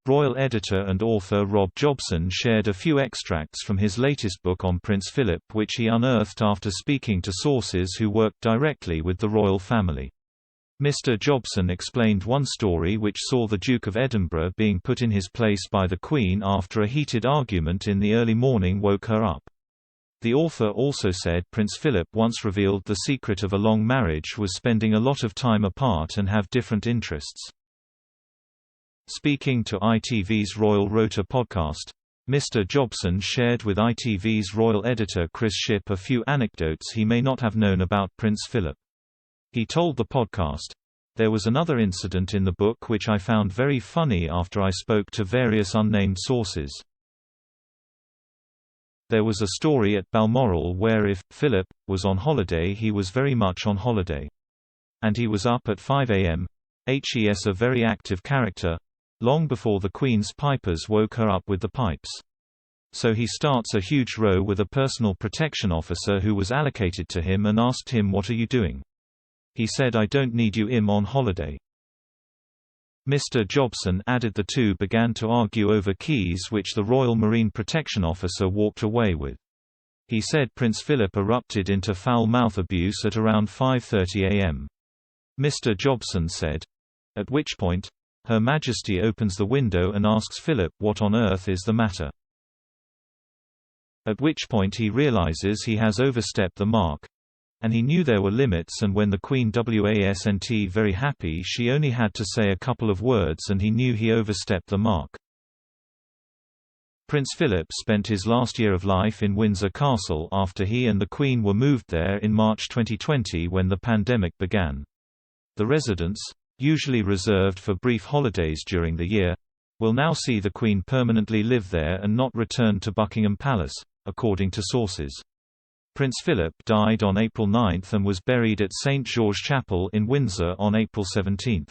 Royal editor and author Rob Jobson shared a few extracts from his latest book on Prince Philip which he unearthed after speaking to sources who worked directly with the royal family. Mr. Jobson explained one story which saw the Duke of Edinburgh being put in his place by the Queen after a heated argument in the early morning woke her up. The author also said Prince Philip once revealed the secret of a long marriage was spending a lot of time apart and have different interests. Speaking to ITV's Royal Rota podcast, Mr. Jobson shared with ITV's royal editor Chris Shipp a few anecdotes he may not have known about Prince Philip. He told the podcast, "There was another incident in the book which I found very funny after I spoke to various unnamed sources. There was a story at Balmoral where if Philip was on holiday, he was very much on holiday. And he was up at 5 a.m. He's a very active character, long before the Queen's pipers woke her up with the pipes. So he starts a huge row with a personal protection officer who was allocated to him and asked him, 'What are you doing?' He said, 'I don't need you, I'm on holiday.'" Mr. Jobson added the two began to argue over keys which the Royal Marine Protection Officer walked away with. He said Prince Philip erupted into foul-mouth abuse at around 5:30 a.m. Mr. Jobson said, "At which point, Her Majesty opens the window and asks Philip what on earth is the matter. At which point he realizes he has overstepped the mark. And he knew there were limits, and when the Queen wasn't very happy, she only had to say a couple of words and he knew he overstepped the mark." Prince Philip spent his last year of life in Windsor Castle after he and the Queen were moved there in March 2020 when the pandemic began. The residence, usually reserved for brief holidays during the year, will now see the Queen permanently live there and not return to Buckingham Palace, according to sources. Prince Philip died on April 9 and was buried at St George Chapel in Windsor on April 17.